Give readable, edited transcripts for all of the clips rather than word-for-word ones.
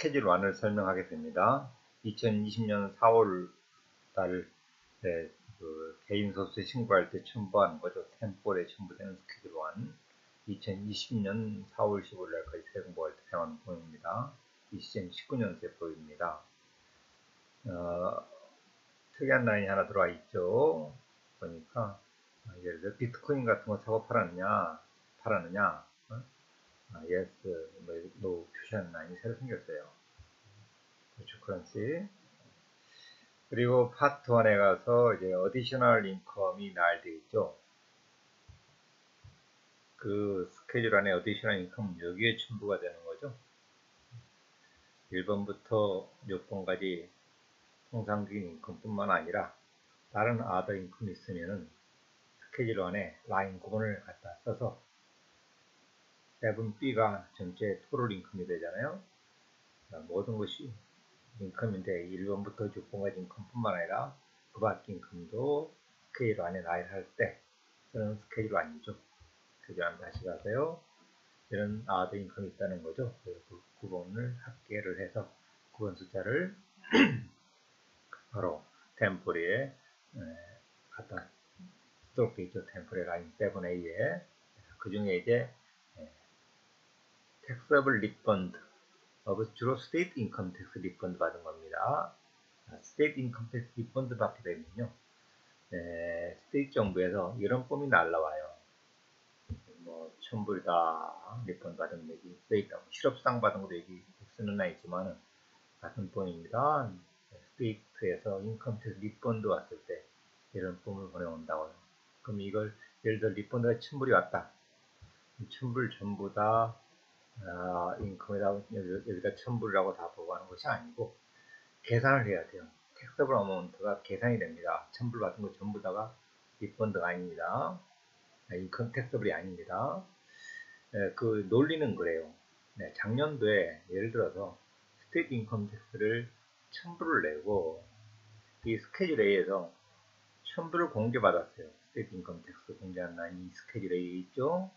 스케줄 1을 설명하겠습니다. 2020년 4월 달 개인 소수에 신고할 때 첨부하는 거죠. 템폴에 첨부되는 스케줄 1. 2020년 4월 15일 날까지 세공부할 때 사용하는 폼입니다. 2019년세 보입니다. 특이한 라인이 하나 들어와 있죠. 보니까 예를 들어 비트코인 같은 거 사고 팔았느냐, yes, no 표시하는 라인이 새로 생겼어요. 크런시. 그리고 파트 1에 가서 이제 어디셔널 인컴이 나열되어 있죠. 그 스케줄 안에 어디셔널 인컴 여기에 첨부가 되는 거죠. 1번부터 6번까지 통상적인 인컴뿐만 아니라 다른 아더 인컴이 있으면은 스케줄 안에 라인 구분을 갖다 써서 7B가 전체 토tal 인컴이 되잖아요. 모든 것이 인컴인데 1번부터 6번까지 인컴뿐만 아니라 그 밖의 인컴도 스케줄 안에 나열할 때 쓰는 스케줄 아니죠. 스케줄 안 다시 가세요. 이런 아더 인컴이 있다는 거죠. 그래서 그 구분을 합계를 해서 구분 숫자를 바로 템포리에 갖다 쓰도록 되어 있죠. 템포리 라인 7A에 그 중에 이제 taxable refund 주로 state income tax refund 받은 겁니다. state income tax refund 받게 되면요, state 정부에서 이런 폼이 날라와요. 뭐 첨부다 리펀드 받은 얘기 써있다. 실업수당 받은 것도 여기 쓰는 나 있지만은 같은 폼입니다. 스테이트에서 인컴 텍스 리펀드 왔을 때 이런 폼을 보내온다고요. 그럼 이걸 예를 들어 리펀드가 첨불이 왔다. 첨불 전부 다 인컴에다 여기다 첨불이라고 다 보고하는 것이 아니고 계산을 해야 돼요. 텍스블 어마운트가 계산이 됩니다. 첨불 받은 거 전부 다가 리펀드가 아닙니다. 인컴 텍스블이 아닙니다. 그 논리는 그래요. 작년도에 예를 들어서 스테이트 인컴 텍스를 첨부를 내고 이 스케줄 A에서 첨부를 공개받았어요. 스테이트 인컴 텍스 공개한 라인이 스케줄 A에 있죠.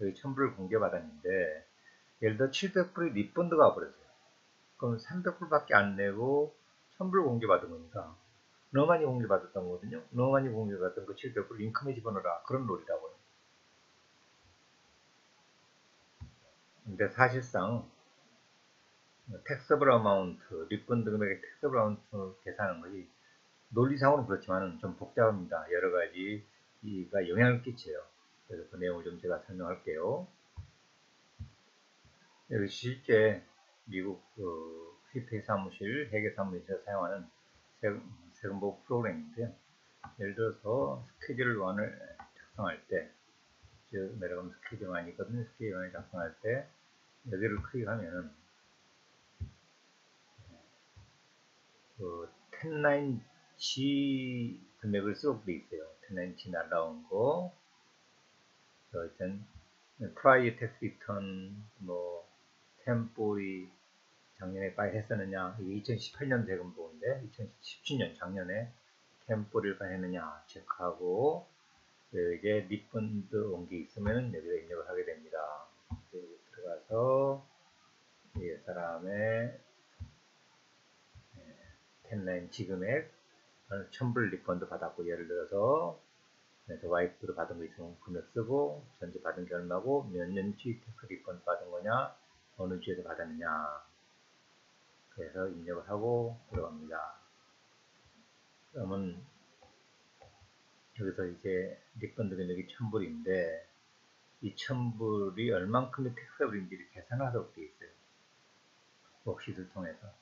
여기 첨부를 공개받았는데 예를 들어 700불이 리펀드가 와버렸어요. 그럼 300불밖에 안 내고 첨부를 공개받은 거니까 너무 많이 공개받았던 거거든요. 너무 많이 공개받았던 그 700불 인컴에 집어넣어라. 그런 논리라고요. 근데 사실상 택서블 어마운트, 리펀드 금액의 택서블 어마운트 계산하는 것이 논리상으로는 그렇지만 좀 복잡합니다. 여러 가지가 영향을 끼쳐요. 그래서 그 내용을 좀 제가 설명할게요. 여기 실제 미국 CPA 사무실, 회계 사무실에서 사용하는 세금보고 프로그램인데요. 예를 들어서 스케줄 1을 작성할 때, 내려가면 스케줄 1이 있거든요. 스케줄 1을 작성할 때 여기를 클릭하면은 그 1099G 금액을 쓰도록 되어 있어요. 1099G 날라온 거. 일단 프라이어 텍스 리턴 템포리 작년에 파일 했었느냐, 이게 2018년 세금보인데 2017년 작년에 템포리를 파일했느냐 체크하고, 이제 리펀드 온 게 있으면 여기다 입력을 하게 됩니다. 여기 들어가서 이 사람의 1099G 금액 1000불 리펀드 받았고, 예를 들어서 와이프도 받은 거 있으면 금액 쓰고, 전체 받은 게 얼마고, 몇 년치 텍스 리펀드 받은 거냐, 어느 주에서 받았느냐, 그래서 입력을 하고 들어갑니다. 그러면 여기서 이제 리펀드 금액이 1000불인데 이 1000불이 얼만큼의 텍스블인지를 계산하도록 되어 있어요. 워크시트를 통해서.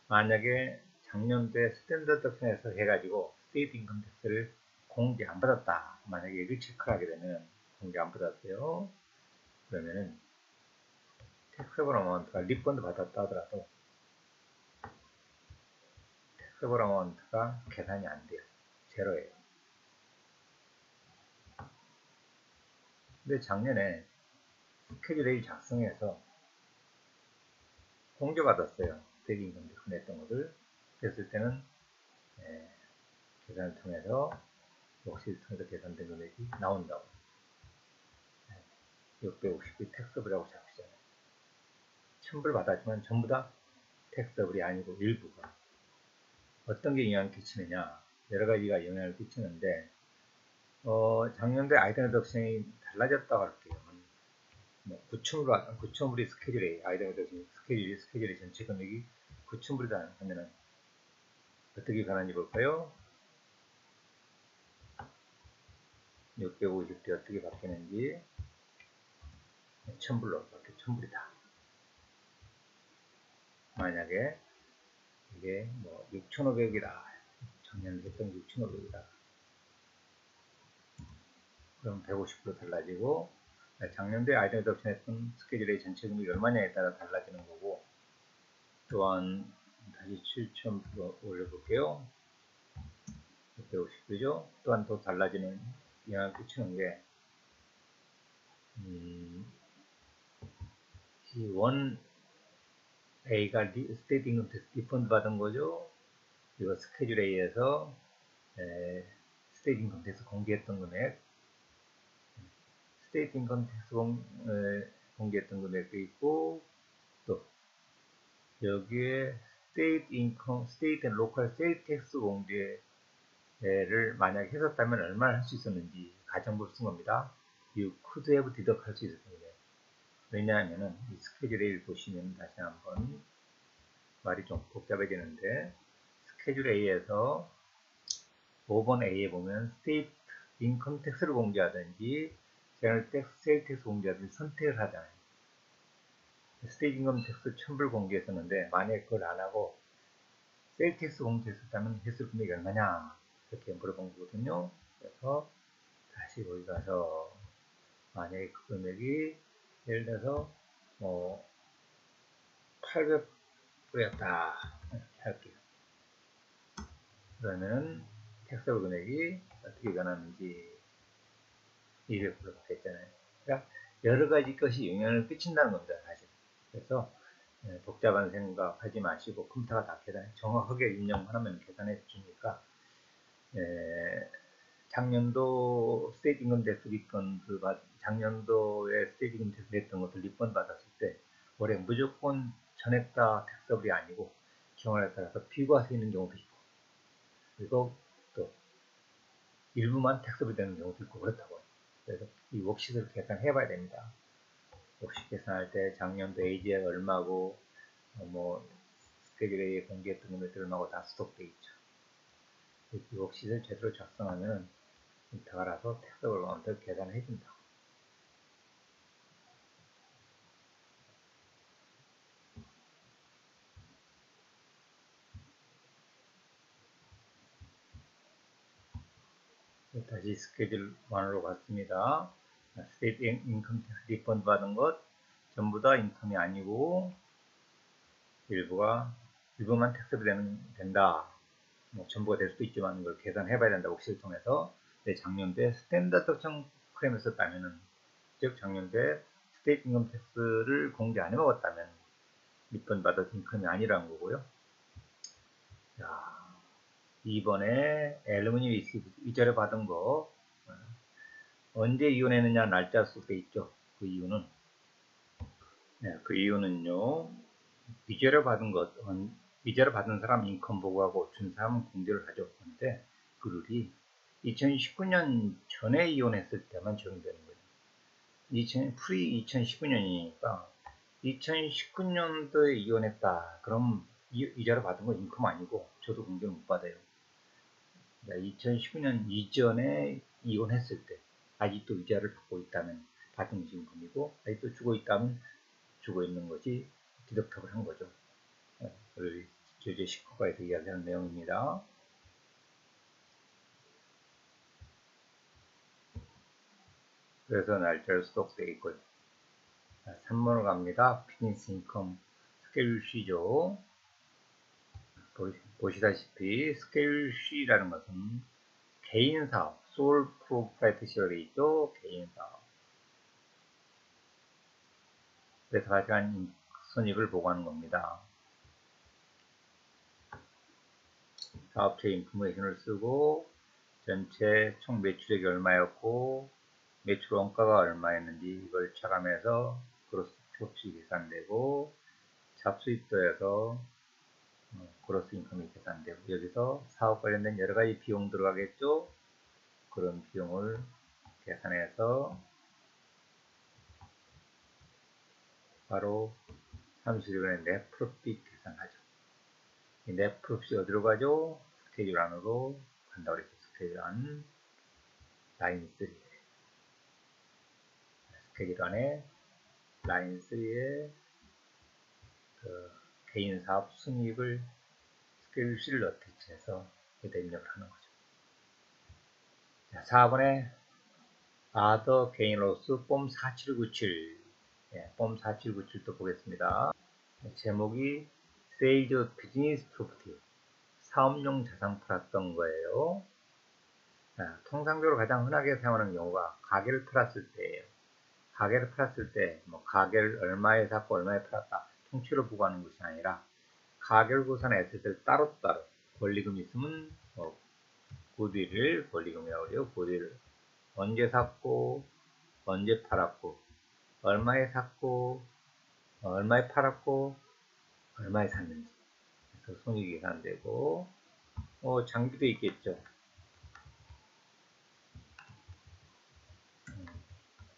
만약에 작년도에 스탠더드 섹션에서 해가지고 스테이트 인컴 텍스를 공개 안 받았다. 만약에 여기 체크를 하게 되면 공개 안 받았어요. 그러면은 텍스블 어마운트가 리펀드 받았다 하더라도 텍스블 어마운트가 계산이 안 돼요. 제로예요. 근데 작년에 스케줄 A 작성해서 공개받았어요. 스테이트 인컴 텍스 냈던 것을. 그랬을 때는 계산을 통해서 워크시트를 통해서 계산된 금액이 나온다고. 650이 텍스블이라고 잡히잖아요. 첨부를 받았지만 전부 다 택서블이 아니고 일부가. 어떤 게 영향을 끼치느냐, 여러 가지가 영향을 끼치는데 작년도에 아이템 덕션이 달라졌다고 할게요. 뭐 9,000불이 스케줄 A, 아이템 덕션 스케줄이 전체 금액이 9,000불이다 하면은 어떻게 변하는지 볼까요? 650대 어떻게 바뀌는지. 1,000불로 바뀌어 1,000불이다. 만약에 이게 뭐 6,500이다. 작년에 했던 6,500이다. 그럼 150% 달라지고, 작년도에 아이템 덕션 했던 스케줄의 전체 금액이 얼마냐에 따라 달라지는 거고, 또한 다시 7,000% 올려볼게요. 650이죠. 또한 또 달라지는 영향을 끼치는 게, 원 A가 스테이트 인컴 텍스 리펀드 받은 거죠. 그리고 스케줄 A에서 스테이트 인컴 텍스 공개했던 금액, 스테이트 인컴 텍스 공개했던 금액도 있고, 또 여기에 스테이트 앤 로컬 세일 텍스 공개를 만약에 했었다면 얼마를 할 수 있었는지 가정부를 쓴 겁니다. You could have deduct 할 수 있었던 거예요. 왜냐하면은 이 스케줄 A를 보시면 다시 한번 말이 좀 복잡해지는데, 스케줄 A에서 5번 A에 보면 스테이트 인컴 텍스를 공개하든지 제너럴 텍스, 세일 텍스 공개하든지 선택을 하잖아요. 스테이트 인컴 텍스 1,000불 공개했었는데 만약에 그걸 안 하고 세일 텍스 공개했었다면 횟수 금액이 얼마냐 이렇게 물어본 거거든요. 그래서 다시 거기 가서 만약에 그 금액이 예를 들어서 뭐 800불이었다 이렇게 할게요. 그러면 텍스블 금액이 어떻게 변하는지 200% 바뀌었잖아요. 그러니까 여러 가지 것이 영향을 끼친다는 겁니다, 사실. 그래서 복잡한 생각하지 마시고 컴퓨터가 다 정확하게 입력하면 계산해 주니까, 작년도 스테이트 인컴 텍스 리펀드 작년도에 스테이트 인컴 텍스 냈던 것들 리펀드 받았을 때 올해 무조건 전액 다 텍스블이 아니고 경우에 따라서 비과세 있는 경우도 있고, 그리고 또 일부만 텍스블이 되는 경우도 있고 그렇다고요. 그래서 이 웍시트를 계산해 봐야 됩니다. 웍시트 계산할 때 작년도 AG가 얼마고 뭐 스케줄 A에 공개했던 금액들 얼마고 다 스톡돼 있죠. 이 웍시트를 제대로 작성하면 다 알아서 텍스블 어마운트를 계산해 준다. 다시 스케줄 1으로 갔습니다. 스테이트 인컴 텍스 리펀드 받은 것 전부 다 인컴이 아니고 일부만 텍스블이 된다. 뭐 전부가 될 수도 있지만 이걸 계산해 봐야 된다. 웍시트를 통해서. 작년도에 스탠다드 덕션 클레임을 썼다면은, 즉 작년도에 스테이트 인컴 텍스를 공개 안 해먹었다면 리펀드 받은 인컴이 아니라는 거고요. 자, 이번에 엘루미늄 위자료 받은 거 언제 이혼했느냐 날짜 써 있죠. 그 이유는요, 위자료 받은 사람 인컴 보고하고 준 사람은 공개를 하죠. 그런데 그 룰이 2019년 전에 이혼했을 때만 적용되는 거예요. 프리 2019년이니까 2019년도에 이혼했다. 그럼 위자료 받은 건 인컴 아니고 저도 공개를 못 받아요. 2019년 이전에 이혼했을 때 아직도 위자료를 받고 있다면 받은 것이 인컴이고, 아직도 주고 있다면 주고 있는 것이 디덕터블 한 거죠. 우리 제재 19가에서 이야기하는 내용입니다. 그래서 날짜를 스톡돼 있고요. 3번으로 갑니다. 비즈니스 인컴 스케줄 C죠. 보시다시피 스케줄 C라는 것은 개인 사업, 솔 프로프라이터십에 있죠. 개인 사업. 그래서 가져간 손익을 보고하는 겁니다. 사업체 인포메이션을 쓰고 전체 총 매출액이 얼마였고 매출 원가가 얼마였는지 이걸 차감해서 그로스 프로핏이 계산되고, 잡수입도에서 그로스 인컴이 계산되고, 여기서 사업 관련된 여러 가지 비용 들어가겠죠. 그런 비용을 계산해서 바로 31번에 넷 프로핏 계산하죠. 이 넷 프로핏이 어디로 가죠? 스케줄 안으로 간다고 그랬죠. 스케줄 안 라인 3. 스케줄 안에 라인 3에 그 개인 사업 순이익을 스케줄 C를 어태치해서 여기다 입력을 하는 거죠. 자, 4번에 Other Gain Loss 폼 4797. 폼 4797도 보겠습니다. 제목이 Sales Business Property, 사업용 자산 팔았던 거예요. 자, 통상적으로 가장 흔하게 사용하는 경우가 가게를 팔았을 때예요. 가게를 팔았을 때 가게를 얼마에 샀고 얼마에 팔았다 통째로 보고하는 것이 아니라 가게를 구성한 에셋을 따로따로 권리금 있으면 굿윌을 권리금이라고 그래요. 굿윌을 언제 샀고 언제 팔았고 얼마에 샀고 얼마에 팔았고 얼마에 샀는지, 그래서 손익이 계산되고 장비도 있겠죠.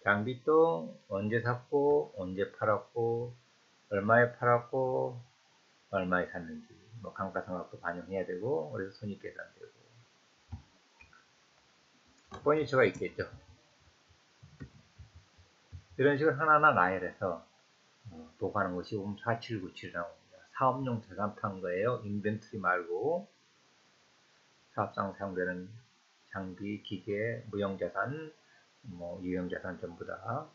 장비도 언제 샀고 언제 팔았고 얼마에 팔았고 얼마에 샀는지 감가상각도 반영해야 되고, 그래서 손익 계산되고, 퍼니처가 있겠죠. 이런 식으로 하나하나 나열해서 보고하는 것이 4797이라고 합니다. 사업용 자산 판 거예요. 인벤토리 말고 사업상 사용되는 장비, 기계, 무형자산, 유형자산 전부 다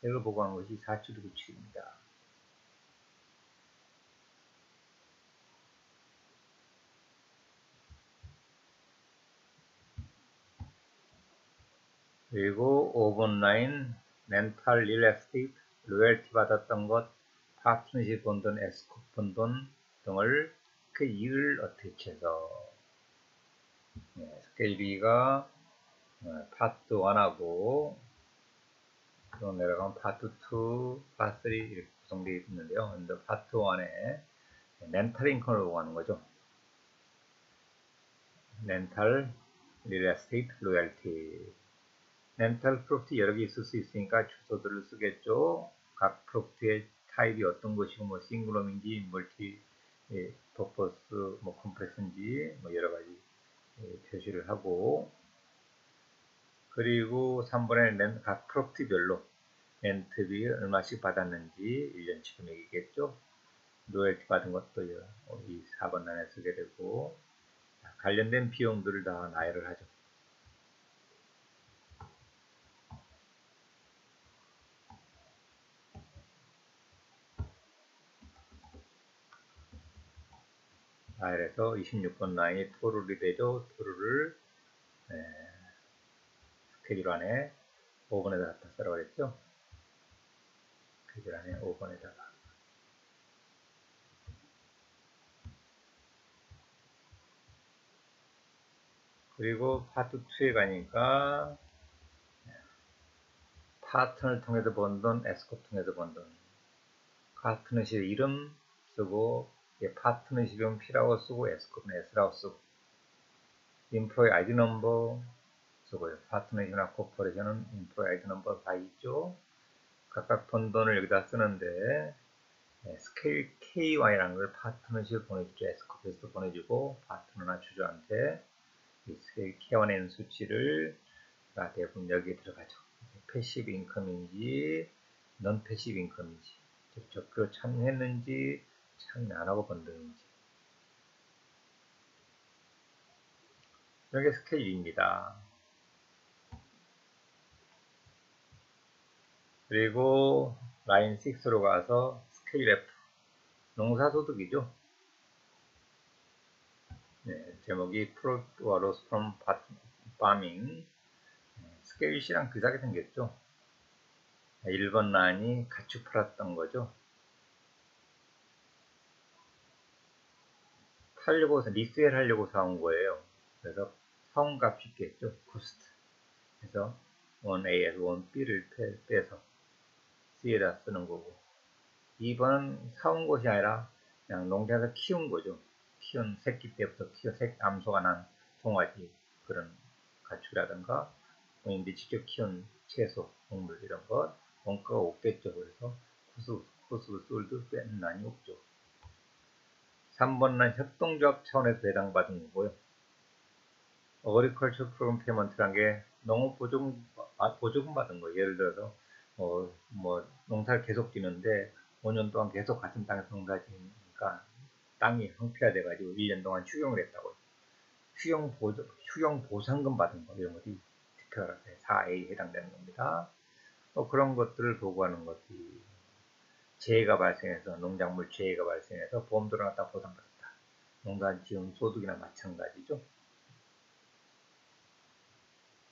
이걸 보고하는 것이 4797입니다. 그리고 5번 라인 렌탈 릴 에스테이트 로열티 받았던 것, 파트너십 번 돈, 에스코 번 돈 등을 그 이익을 어태치해서 스케일 B가 파트 1하고 또 내려가면 파트 2, 파트 3 이렇게 구성되어 있는데요. 근데 파트 1에 렌탈 인컴을 보고하는 거죠. 렌탈 릴 에스테이트 로열티. 렌탈 프로퍼티 여러 개 있을 수 있으니까 주소들을 쓰겠죠. 각 프로퍼티의 타입이 어떤 것이고 싱글홈인지 멀티 퍼포스 컴프레스인지 여러 가지 표시를 하고, 그리고 3번에 각 프로퍼티별로 렌트비 얼마씩 받았는지 1년치 금액이겠죠. 로열티 받은 것도 이 4번 단에 쓰게 되고, 관련된 비용들을 다 나열을 하죠. 나열해서 26번 라인이 토르이 되죠. 토르를 스케줄 안에 5번에다 갖다 쓰라고 그랬죠. 스케줄 안에 5번에다가. 그리고 파트 2에 가니까 파트너를 통해서 번 돈, 에스코 통해서 번 돈. 파트너십 이름 쓰고, 파트너십은 P라고 쓰고, 에스코는 S라고 쓰고, 인프로이 아이디 넘버 쓰고요. 파트너십이나 코퍼레이션은 인프로이 아이디 넘버 다 있죠. 각각 번 돈을 여기다 쓰는데, 스케일 K1이라는 걸 파트너십 보내주죠. 에스코에서도 보내주고, 파트너나 주주한테 이 스케일 K1에 있는 수치를 대부분 여기에 들어가죠. 패시브 인컴인지 넌 패시브 인컴인지, 적극 참여했는지 참여 안하고 번든지, 이게 스케일입니다. 그리고 라인 6로 가서 스케일 F, 농사소득이죠. 제목이 Profit or Loss from Farming. 스케일 C랑 비슷하게 생겼죠. 1번 라인이 가축 팔았던 거죠. 팔려고 리세일 하려고 사온 거예요. 그래서 사온값이 있겠죠. 코스트. 그래서 1A에서 1B를 빼서 C에다 쓰는 거고, 2번은 사온 것이 아니라 그냥 농장에서 키운 거죠. 키운 새끼 때부터 암소가 난 송아지 그런 가축이라든가 본인들이 직접 키운 채소, 동물 이런 것 원가가 없겠죠. 그래서 코스브 솔드 빼는 난이 없죠. 3번은 협동조합 차원에서 배당받은 거고요. 어그리컬처 프로그램 페이먼트란 게 농업 보조금 받은 거예요. 예를 들어서 농사를 계속 짓는데 5년 동안 계속 같은 땅에서 농사 짓니까 땅이 황폐화돼 가지고 1년 동안 휴경을 했다고. 휴경 보상금 받은 거 이런 것이 특별하게 4A에 해당되는 겁니다. 그런 것들을 보고하는 것이 재해가 발생해서 농작물 재해가 발생해서 보험료를 갖다 보상받았다. 농사 지은 소득이나 마찬가지죠.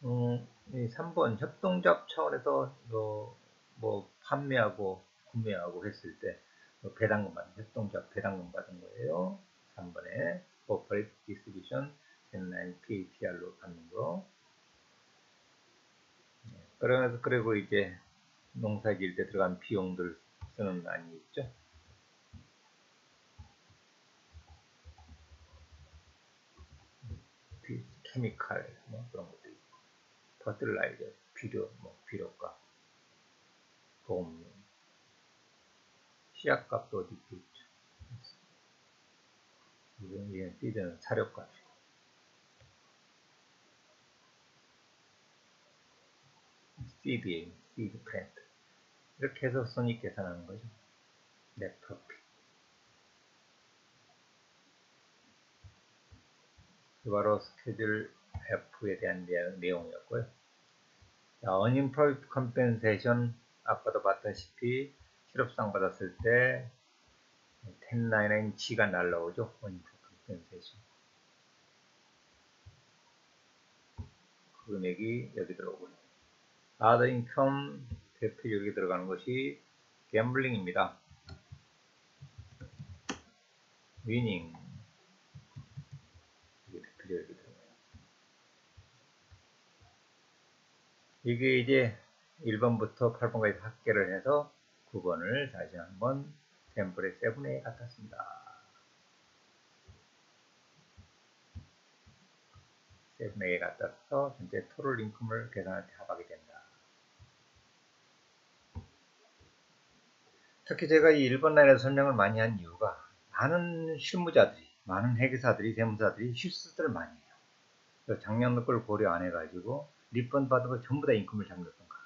3번 협동조합 차원에서 판매하고 구매하고 했을 때 배당금 받는 협동조합 배당금 받은 거예요. 3번에 Corporate Distribution 10-9 PATR로 받는 거. 그리고 이제 농사 지을 때 들어간 비용들 쓰는 란이 있죠. 케미칼 그런 것도 있고, 퍼틀라이저 비료가, 보험료, 씨앗값도 어디 있죠. 이건 시드는 사료값이고. 시드 플랜트. 이렇게 해서 손익 계산하는 거죠. 넷 프로핏. 바로 스케줄 F에 대한 내용이었고요. unemployed compensation 아까도 봤다시피 실업상 받았을 때 1099G가 날라오죠. unemployed compensation. 그 금액이 여기 들어오고요. other income 대표 여기 들어가는 것이 갬블링입니다. 위닝 대표 여기 들어가요. 이게 이제 1번부터 8번까지 합계를 해서 9번을 다시 한번 템플의 7에 갖다 습니다. 7에 갖다 써서 전체 토럴 인컴을 계산할 때 합하게 된다. 특히 제가 이 1번 라인에서 설명을 많이 한 이유가 많은 실무자들이, 많은 회계사들이, 세무사들이 실수들을 많이 해요. 작년 걸 고려 안 해가지고 리펀드 받은 거 전부 다 인컴을 잡는다던가,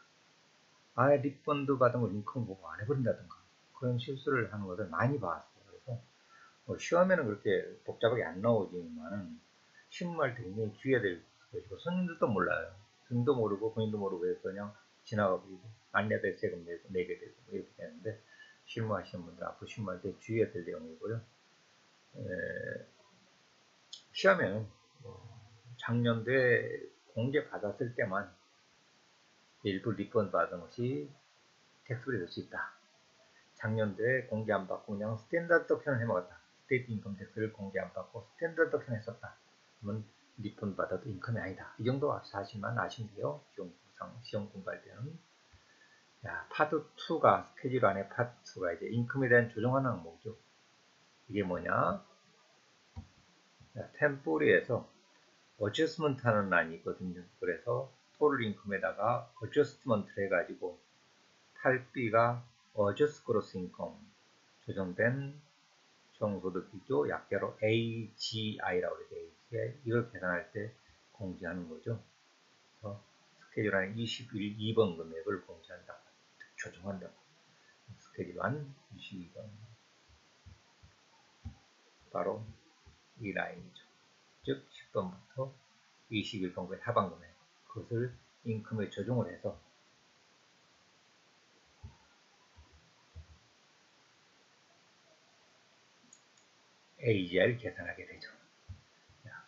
아예 리펀드 받은 걸 인컴 보고 안 해버린다던가, 그런 실수를 하는 것을 많이 봤어요. 그래서 시험에는 그렇게 복잡하게 안 나오지만은 실무할 때 굉장히 주의해야 될 것이고, 손님들도 몰라요. 손님도 모르고 본인도 모르고 해서 그냥 지나가고 안내대 세금 내게 되고 이렇게 되는데, 실무하시는 분들 앞으로 실무할 때 주의해야 될 내용이고요. 시험에는 작년도에 공제 받았을 때만 일부 리펀드 받은 것이 텍스블이 될 수 있다. 작년도에 공제 안 받고 그냥 스탠다드 덕션을 해먹었다. 스테이트 인컴 텍스를 공제 안 받고 스탠다드 덕션 했었다. 그러면 리펀드 받아도 인컴이 아니다. 이 정도 사실만 아시면 돼요. 시험 공부할 때는. 자, 파트 2가 스케줄 안에 파트 2가 이제 인컴에 대한 조정하는 항목이죠. 이게 뭐냐? 템포리에서 어저스먼트 하는 란이 있거든요. 그래서 토럴 인컴에다가 어저스먼트를 해가지고 탈비가 어저스 그로스 인컴 조정된 총소득이죠. 약자로 AGI라고 그러죠. AGI. 이걸 계산할 때 공제하는 거죠. 그래서 스케줄 안에 2번 금액을 공제한다. 조정한다. 스케줄 안 22번. 바로 이 라인이죠. 즉 10번부터 21번까지 하반 금액. 그것을 인컴에 조정을 해서 AGI를 계산하게 되죠.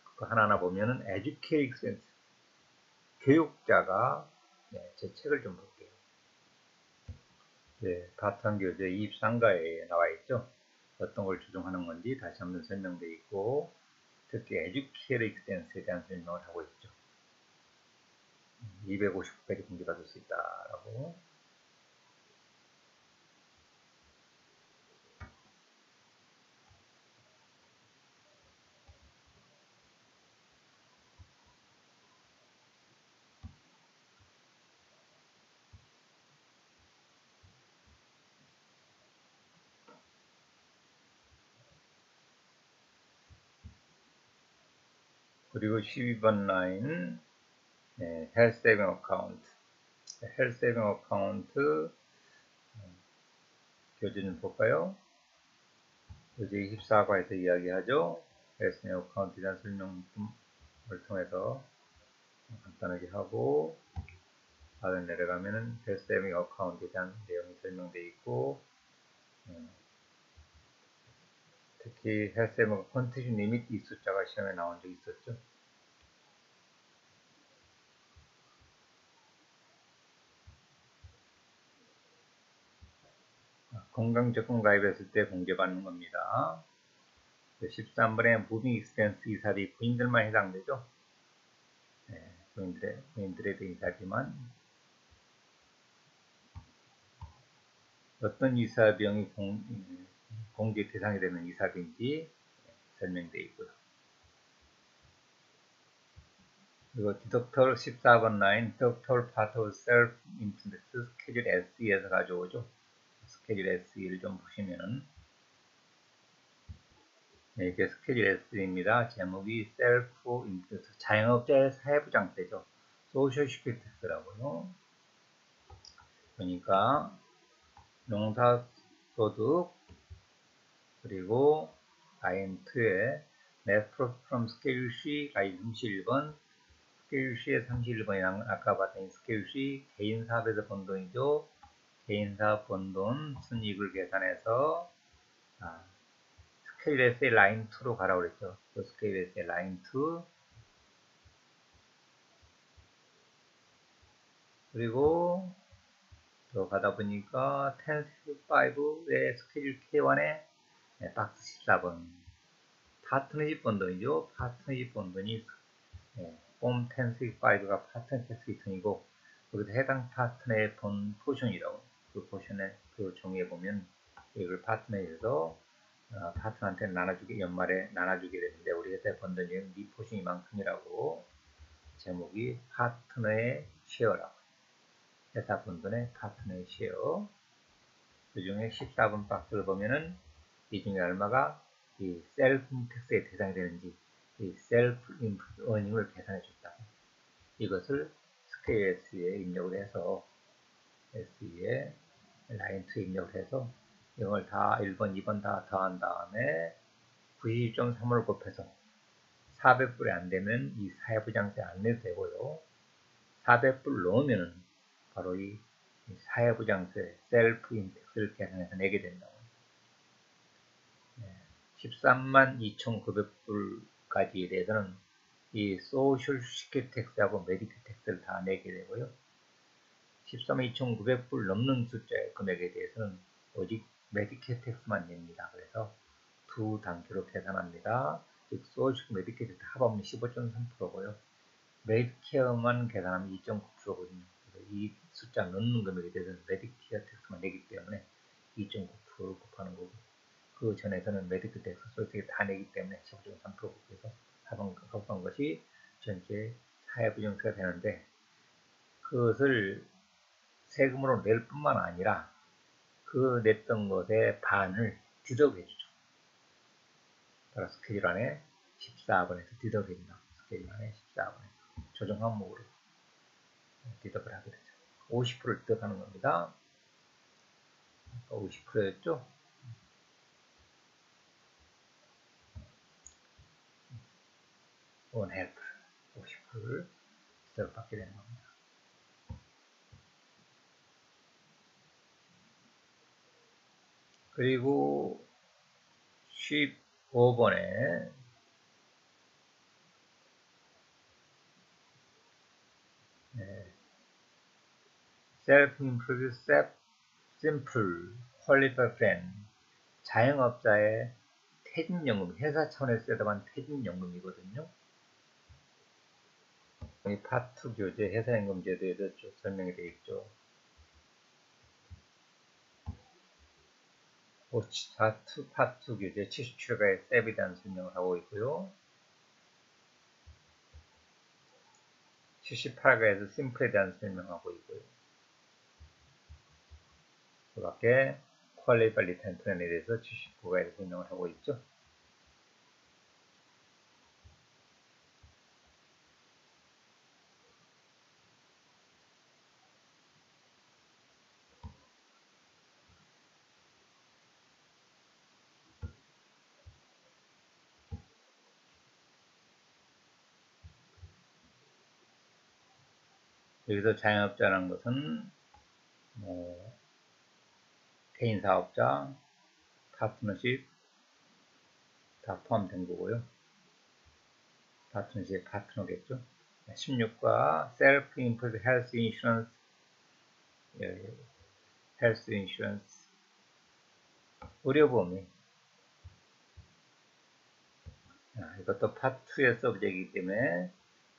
그거 하나하나 보면은 education expense. 교육자가, 제 책을 좀 볼게요. 바탕교재 23가에 나와 있죠. 어떤 걸 조정하는 건지 다시 한번 설명되어 있고, 특히 education expense에 대한 설명을 하고 있죠. 250페이지 공개받을 수 있다라고. 그리고 12번 라인 헬스 세이빙 어카운트. 헬스 세이빙 어카운트 교재 좀 볼까요? 교재 24과에서 이야기하죠. 헬스 세이빙 어카운트에 대한 설명을 통해서 간단하게 하고 아래 내려가면은 헬스 세이빙 어카운트에 대한 내용이 설명되어 있고 특히 헬스 세이빙 컨디션 리밋 이 숫자가 시험에 나온 적이 있었죠. 건강조건 가입했을 때 공개받는 겁니다. 13번에 무빙 익스펜스 이사비 부인들만 해당되죠. 부인들에 대한 이사비만 어떤 이사 비용이 공제 대상이 되는 이사비인지 설명되어 있고요. 그리고 디덕터 14번 라인 디덕터 파트 오브 셀프 인덱스 스케줄 SE에서 가져오죠. 스케줄 SE를 좀 보시면은 이게 스케줄 SE입니다. 제목이 셀프 인덱스 자영업자의 사회보장세죠. 소셜 시큐리티 텍스라고요. 그러니까 농사소득 그리고 라인 2에 Net Profit from Schedule C 라인 31번 스케줄 C의 31번이랑 아까 봤던 스케줄 C 개인 사업에서 번 돈이죠. 개인 사업 번 돈 순이익을 계산해서 스케줄 S의 라인 2로 가라고 그랬죠. 그 스케줄 S의 라인 2 그리고 또 가다 보니까 1065의 스케줄 K1에 박스 14번 파트너십 번 돈이죠. 파트너십 번 돈이 폼 1065가 파트너십 리턴이고 거기서 해당 파트너의 본 포션이라고 그 포션에 그 종이에 보면 이걸 파트너에서 파트너한테 나눠주게 연말에 나눠주게 되는데 우리 회사에 번 돈이 네 포션이 만큼이라고 제목이 파트너의 쉐어라고 회사 번 돈의 파트너의 쉐어 그 중에 14번 박스를 보면은 이 중에 얼마가 이 셀프 텍스의 대상이 되는지 이 셀프 인풋 어닝을 계산해 줬다. 이것을 스케일 S에 입력을 해서 S에 라인 2에 입력을 해서 이걸 다 1번, 2번 다 더한 다음에 92.3을 곱해서 400불이 안 되면 이 사회보장세 안 내도 되고요. 400불 넣으면은 바로 이 사회보장세 셀프 인덱스를 계산해서 내게 된다고. 13만 2,900불까지에 대해서는 이 소셜 시큐리티 텍스하고 메디컬 텍스를 다 내게 되고요. 13만 2,900불 넘는 숫자의 금액에 대해서는 오직 메디컬 텍스만 냅니다. 그래서 두 단계로 계산합니다. 즉 소셜 메디컬 텍스 합하면 15.3%고요. 메디케어만 계산하면 2.9%거든요. 그래서 이 숫자 넣는 금액에 대해서는 메디케어 텍스만 내기 때문에 2.9%를 곱하는 거고 그 전에서는 메디컬 텍스 솔직히 다 내기 때문에 15.3% 곱해서 합한 것이 전체 사회부정세가 되는데 그것을 세금으로 낼 뿐만 아니라 그 냈던 것의 반을 디덕해 주죠. 따라 스케줄 안에 14번에서 디덕해 준다. 스케줄 안에 14번에서 조정 항목으로 디덕을 하게 되죠. 50%를 디덕하는 겁니다. 50%였죠? 원 헬프 50%를 디덕을 받게 되는 겁니다. 그리고 15번에 Self-Employed Simple Qualified Plan 자영업자의 퇴직연금, 회사 차원에서 쓰다만 퇴직연금이거든요. 이 파트 교재 회사연금제도에 대해서 쭉 설명이 되어 있죠. 파트 교재 77가의 셉에 대한 설명을 하고 있고요. 78가에서 심플에 대한 설명하고 있고요. 그 밖에 퀄리파이 리턴 플랜에 대해서 79가에서 설명을 하고 있죠. 여기서 자영업자라는 것은 개인 사업자, 파트너십 다 포함된 거고요. 파트너십 파트너겠죠. 16과 Self-Employed Health Insurance, Health Insurance 의료보험이 이것도 파트2의 서브젝이기 때문에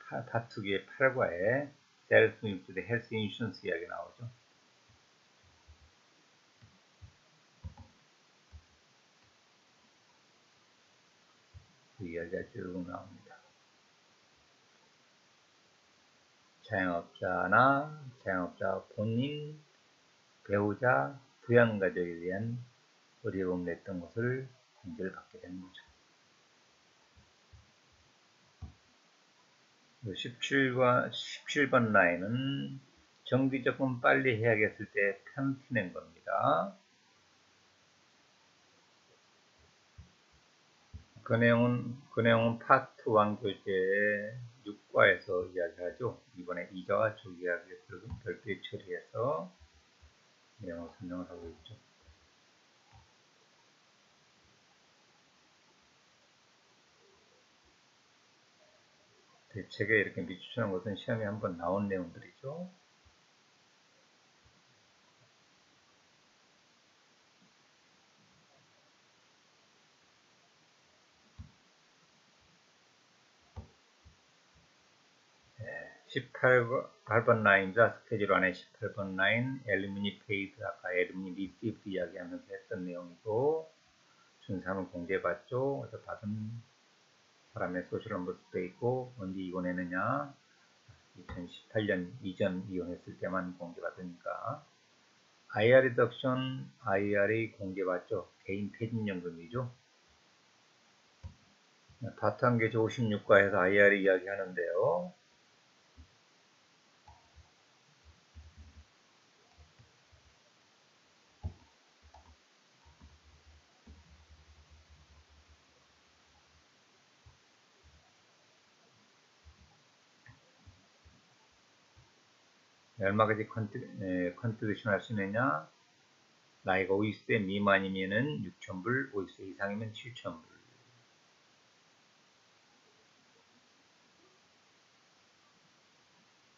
파트2의 8과에 Self-Employed Health Insurance 이야기 나오죠. 그 이야기가 쭉 나옵니다. 자영업자 본인, 배우자, 부양가족에 대한 의료보험 냈던 것을 공제를 받게 되는 거죠. 17번 라인은 정비 조금 빨리 해야겠을 때 편티 낸 겁니다. 그 내용은 파트 1 교재 6과에서 이야기하죠. 이번에 이자와 조기계약을 별도에 처리해서 내용을 설명을 하고 있죠. 대책에 이렇게 미추천한 것은 시험에 한번 나온 내용들이죠. 네, 18번 라인입니다. 스케줄 안에 18번 라인, 엘리미니 페이드, 아까 엘리미니 리시브드 이야기하면서 했던 내용이고, 준사는 공제받죠. 그래서 받은 사람의 소셜 넘버도 있고, 언제 이혼했느냐, 2018년 이전 이혼했을 때만 공제받으니까. IR 리덕션, IR이 공제받죠. 개인 퇴직연금이죠. 파트 1 교재 56과에서 IR 이야기하는데요. 얼마까지 컨트리뷰션 할 수 있느냐? 나이가 50세 미만이면은 6,000불, 50세 이상이면 7,000불.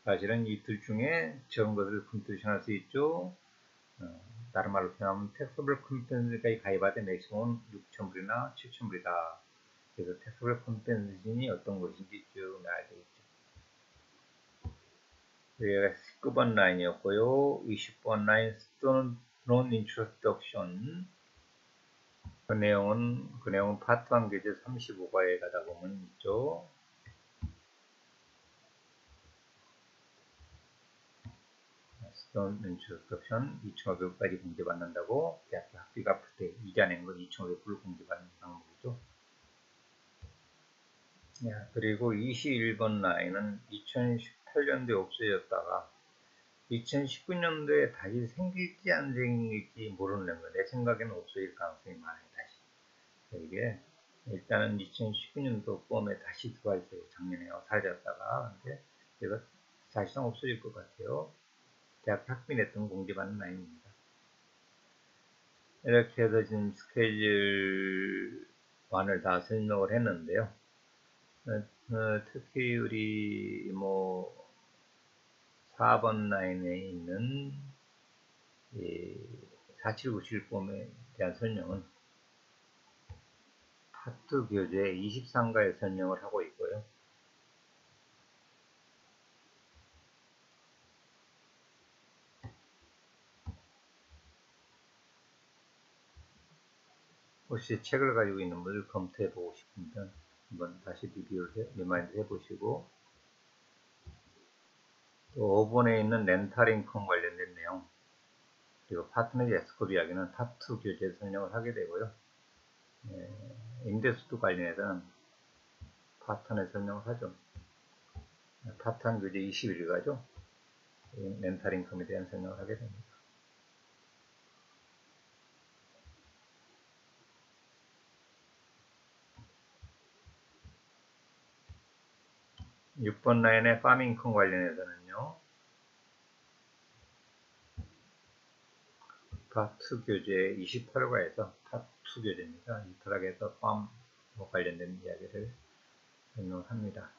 사실은 이 둘 중에 적은 것을 컨트리뷰션 할 수 있죠. 다른 말로 표현하면 텍스블 컴펜세이션까지 가입할 때 맥시멈 6,000불이나 7,000불이다. 그래서 텍스블 컴펜세이션이 어떤 것인지 쭉 나와야 되겠죠. 여기가 19번 라인이었고요. 20번 라인 또는 Non-Introduction. 그 내용은 파트 1 교재 35과에 가다 보면 있죠. Non-Introduction 2,500까지 공제받는다고 대학교 학비가 아플 때 이자 낸 거 2,500불 공제받는 방법이죠. 그리고 21번 라인은 2018년도에 없어졌다가 2019년도에 다시 생길지 안 생길지 모르는 거예요. 내 생각에는 없어질 가능성이 많아요. 다시. 이게 일단은 2019년도 봄에 다시 들어왔어요. 작년에 사라졌다가. 근데 제가 사실상 없어질 것 같아요. 대학 학비 냈던 공제받는 라인입니다. 이렇게 해서 지금 스케줄 1을 다 설명을 했는데요. 특히 우리 4번 라인에 있는 4797봄에 대한 설명은 파트 교재 23과에 설명을 하고 있고요. 혹시 책을 가지고 있는 분들 검토해 보고 싶으면 한번 다시 리마인드 해보시고, 또 5번에 있는 렌탈 인컴 관련된 내용, 그리고 파트너즈 에스코프 이야기는 파트 교재에서 설명을 하게 되고요. 임대수도 관련해서는 파트너에 설명을 하죠. 파트 1 교재 21가죠. 렌탈 인컴에 대한 설명을 하게 됩니다. 6번 라인의 파밍 인컴 관련해서는요. 파2 교재 28호가에서 파2 교재입니다. 이 타락에서 펌 관련된 이야기를 설명합니다.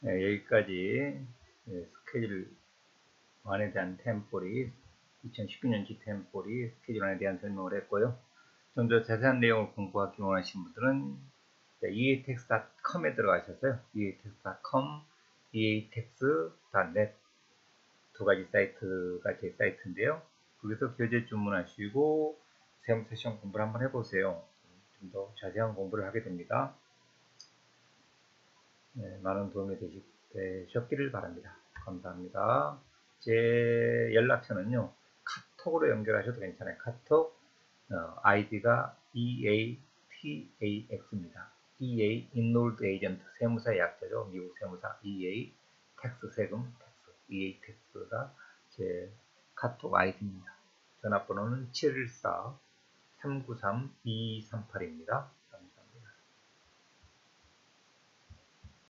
네, 여기까지 스케줄 1에 대한 템포리 2019년지 템포리 스케줄 1에 대한 설명을 했고요. 좀 더 자세한 내용을 공부하기 원하시는 분들은 eatex.com에 들어가셔서요. eatex.com, eatex.net 두 가지 사이트가 제 사이트인데요. 거기서 교재 주문하시고 세무 세션 공부를 한번 해보세요. 좀 더 자세한 공부를 하게 됩니다. 네, 많은 도움이 되셨기를 바랍니다. 감사합니다. 제 연락처는요. 카톡으로 연결하셔도 괜찮아요. 카톡 아이디가 EATAX입니다. EA Enrolled Agent 세무사 약자죠. 미국 세무사 EA 텍스 세금 텍스 EA 텍스가 제 카톡 아이디입니다. 전화번호는 714-393-2238입니다.